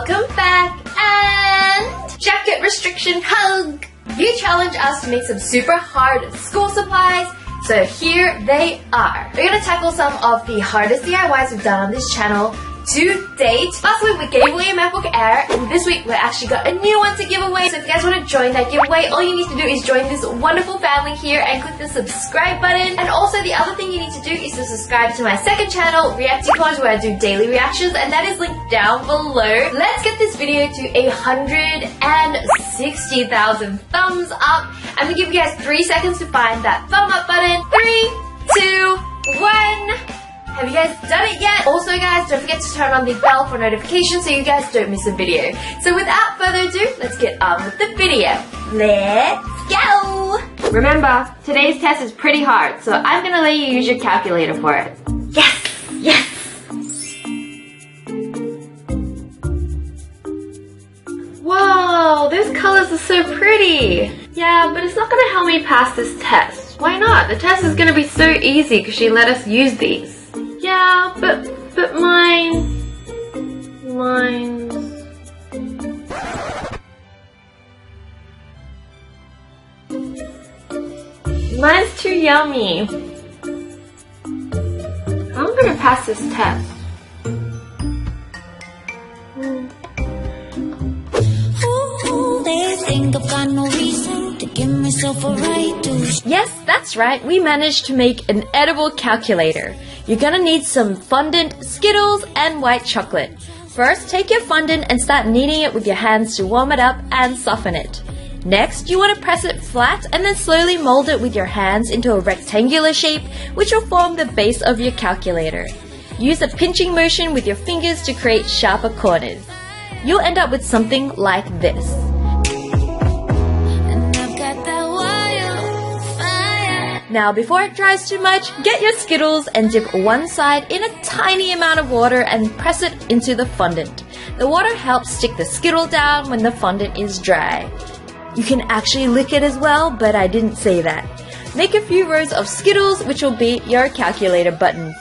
welcome back, and jacket restriction hug! You challenged us to make some super hard school supplies, so here they are. We're gonna tackle some of the hardest DIYs we've done on this channel to date. Last week we gave away a MacBook Air, and this week we actually got a new one to give away. So if you guys want to join that giveaway, all you need to do is join this wonderful family here and click the subscribe button. And also the other thing you need to do is to subscribe to my second channel, Reacticons, where I do daily reactions, and that is linked down below. Let's get this video to 160,000 thumbs up. I'm gonna give you guys 3 seconds to find that thumb up button. 3, 2, 1. Have you guys done it yet? Also guys, don't forget to turn on the bell for notifications so you guys don't miss a video. So without further ado, let's get on with the video. Let's go! Remember, today's test is pretty hard, so I'm gonna let you use your calculator for it. Yes! Yes! Whoa, those colors are so pretty! Yeah, but it's not gonna help me pass this test. Why not? The test is gonna be so easy because she let us use these. Yeah, but mine's too yummy. I'm gonna pass this test. They think I've got no reason to give myself a right to. Yes, that's right. We managed to make an edible calculator. You're gonna need some fondant, Skittles, and white chocolate. First, take your fondant and start kneading it with your hands to warm it up and soften it. Next, you want to press it flat and then slowly mold it with your hands into a rectangular shape, which will form the base of your calculator. Use a pinching motion with your fingers to create sharper corners. You'll end up with something like this. Now, before it dries too much, get your Skittles and dip one side in a tiny amount of water and press it into the fondant. The water helps stick the Skittle down when the fondant is dry. You can actually lick it as well, but I didn't say that. Make a few rows of Skittles, which will be your calculator buttons.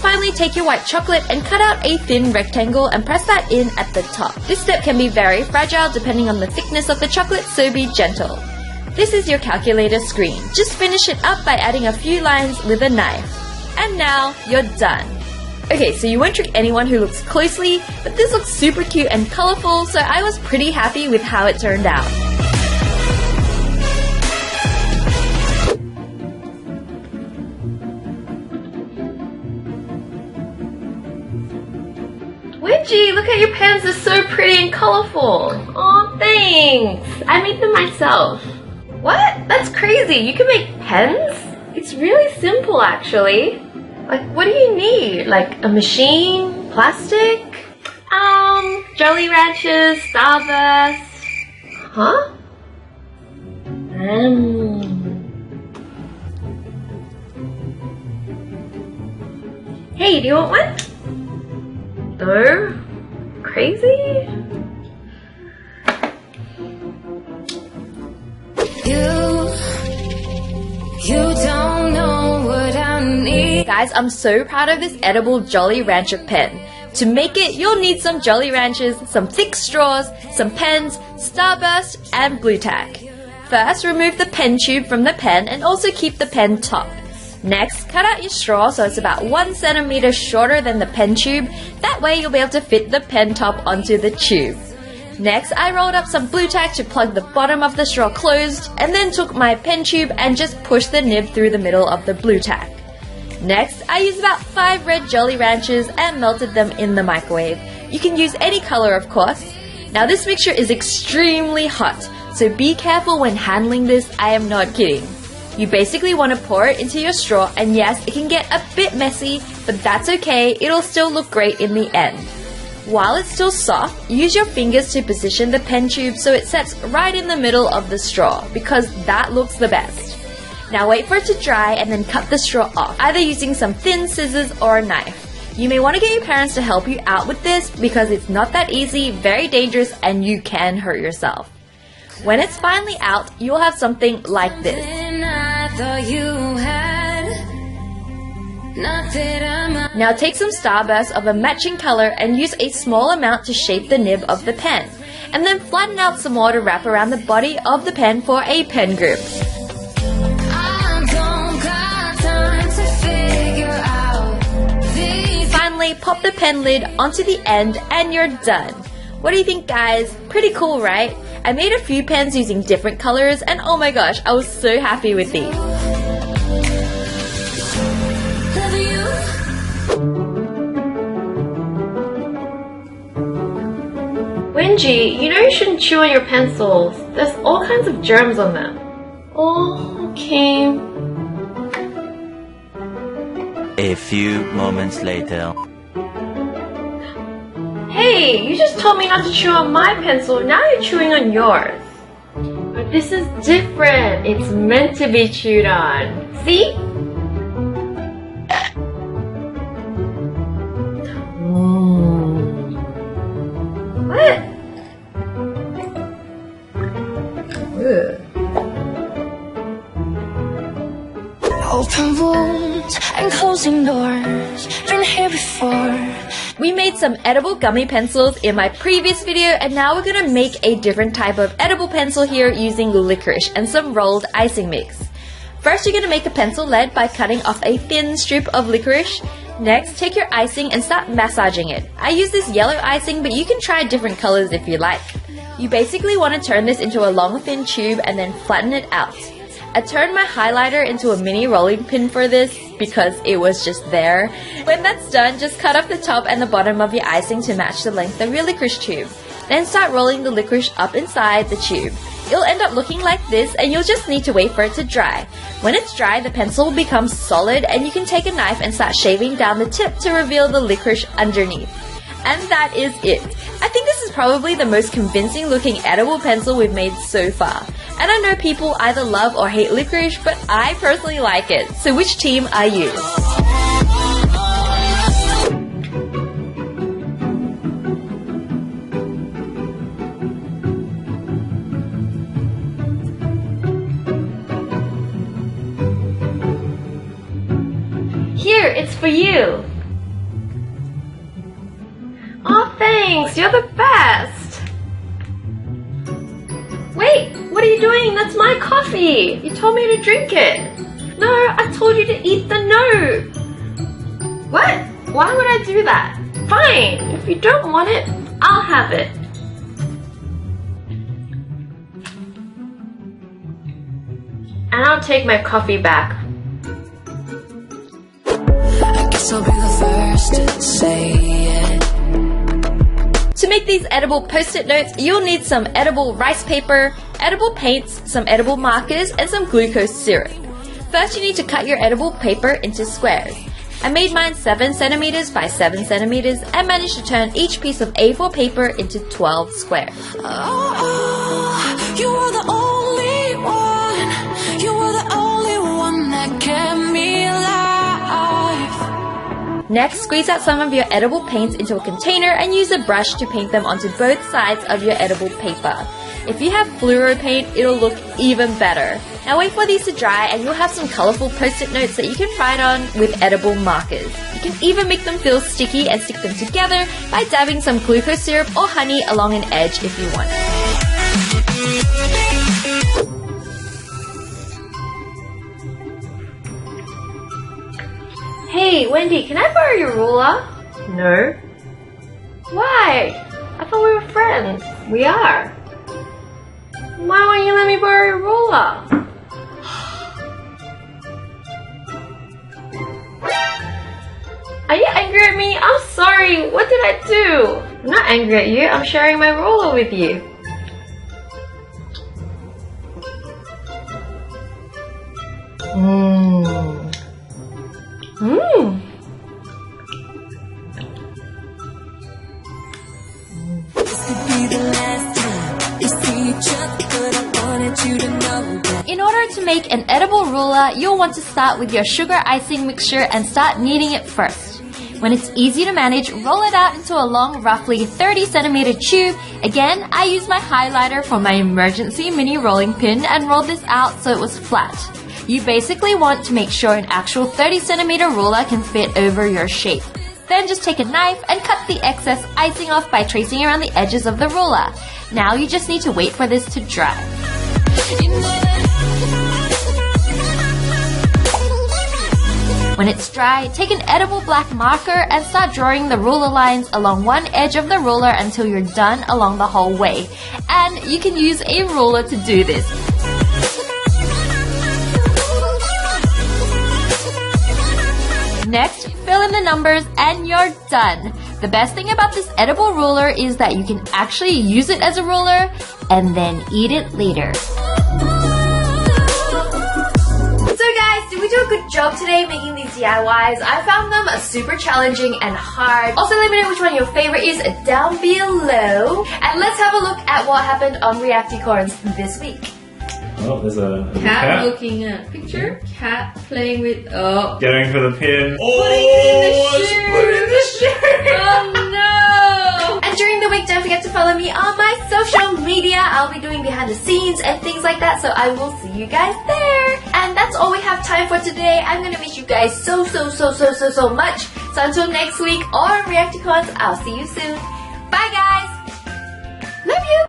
Finally, take your white chocolate and cut out a thin rectangle and press that in at the top. This step can be very fragile depending on the thickness of the chocolate, so be gentle. This is your calculator screen. Just finish it up by adding a few lines with a knife. And now, you're done. Okay, so you won't trick anyone who looks closely, but this looks super cute and colorful, so I was pretty happy with how it turned out. Widgie, look at your pens, they're so pretty and colorful. Aw, thanks. I made them myself. What? That's crazy. You can make pens? It's really simple actually. Like, what do you need? Like a machine? Plastic? Jolly Ranchers, Starburst. Huh? Hey, do you want one? No? Crazy? You don't know what I need. Guys, I'm so proud of this edible Jolly Rancher pen. To make it, you'll need some Jolly Ranchers, some thick straws, some pens, Starburst, and Blu Tack. First, remove the pen tube from the pen and also keep the pen top. Next, cut out your straw so it's about 1 centimeter shorter than the pen tube. That way you'll be able to fit the pen top onto the tube. Next, I rolled up some Blu Tack to plug the bottom of the straw closed, and then took my pen tube and just pushed the nib through the middle of the Blu Tack. Next, I used about 5 red Jolly Ranchers and melted them in the microwave. You can use any color, of course. Now this mixture is extremely hot, so be careful when handling this, I am not kidding. You basically want to pour it into your straw, and yes, it can get a bit messy, but that's okay, it'll still look great in the end. While it's still soft, use your fingers to position the pen tube so it sets right in the middle of the straw, because that looks the best. Now wait for it to dry and then cut the straw off, either using some thin scissors or a knife. You may want to get your parents to help you out with this because it's not that easy, very dangerous, and you can hurt yourself. When it's finally out, you'll have something like this. Not that I'm Now take some Starburst of a matching color and use a small amount to shape the nib of the pen. And then flatten out some more to wrap around the body of the pen for a pen grip. Finally, pop the pen lid onto the end and you're done. What do you think, guys? Pretty cool, right? I made a few pens using different colors and oh my gosh, I was so happy with these. Wenji, you know you shouldn't chew on your pencils. There's all kinds of germs on them. Oh, okay. A few moments later. Hey, you just told me not to chew on my pencil, now you're chewing on yours. But this is different. It's meant to be chewed on. See? What? Open wounds and closing doors. Been here before. We made some edible gummy pencils in my previous video and now we're gonna make a different type of edible pencil here using licorice and some rolled icing mix. First, you're gonna make a pencil lead by cutting off a thin strip of licorice. Next, take your icing and start massaging it. I use this yellow icing, but you can try different colors if you like. You basically want to turn this into a long thin tube and then flatten it out. I turned my highlighter into a mini rolling pin for this because it was just there. When that's done, just cut off the top and the bottom of your icing to match the length of your licorice tube. Then start rolling the licorice up inside the tube. It'll end up looking like this and you'll just need to wait for it to dry. When it's dry, the pencil will become solid and you can take a knife and start shaving down the tip to reveal the licorice underneath. And that is it. I think this is probably the most convincing looking edible pencil we've made so far. And I know people either love or hate licorice, but I personally like it. So which team are you? Here, it's for you. Oh, thanks. You're the best. Wait, what are you doing? That's my coffee. You told me to drink it. No, I told you to eat the note. What? Why would I do that? Fine. If you don't want it, I'll have it. And I'll take my coffee back. I guess I'll be the first to say it. To make these edible post-it notes, you'll need some edible rice paper, edible paints, some edible markers, and some glucose syrup. First, you need to cut your edible paper into squares. I made mine 7 centimeters by 7 centimeters and managed to turn each piece of A4 paper into 12 squares. Oh, you were the only one. You were the only one that kept me alive. Next, squeeze out some of your edible paints into a container and use a brush to paint them onto both sides of your edible paper. If you have fluoro paint, it'll look even better. Now wait for these to dry and you'll have some colorful post-it notes that you can write on with edible markers. You can even make them feel sticky and stick them together by dabbing some glucose syrup or honey along an edge if you want. Hey, Wendy, can I borrow your ruler? No. Why? I thought we were friends. We are. Why won't you let me borrow your ruler? Are you angry at me? I'm sorry. What did I do? I'm not angry at you. I'm sharing my ruler with you. In order to make an edible ruler, you'll want to start with your sugar icing mixture and start kneading it first. When it's easy to manage, roll it out into a long, roughly 30 centimeter tube. Again, I used my highlighter for my emergency mini rolling pin and rolled this out so it was flat. You basically want to make sure an actual 30cm ruler can fit over your shape. Then just take a knife and cut the excess icing off by tracing around the edges of the ruler. Now you just need to wait for this to dry. When it's dry, take an edible black marker and start drawing the ruler lines along one edge of the ruler until you're done along the whole way. And you can use a ruler to do this. Next, fill in the numbers and you're done. The best thing about this edible ruler is that you can actually use it as a ruler and then eat it later. So guys, did we do a good job today making these DIYs? I found them super challenging and hard. Also let me know which one your favorite is down below. And let's have a look at what happened on Reacticorns this week. Oh, there's a Cat looking at a picture. Cat playing with going for the pin. Put it in the shirt. Oh no! And during the week, don't forget to follow me on my social media. I'll be doing behind the scenes and things like that, so I will see you guys there. And that's all we have time for today. I'm gonna miss you guys so much. So until next week on Reacticorns, I'll see you soon. Bye guys!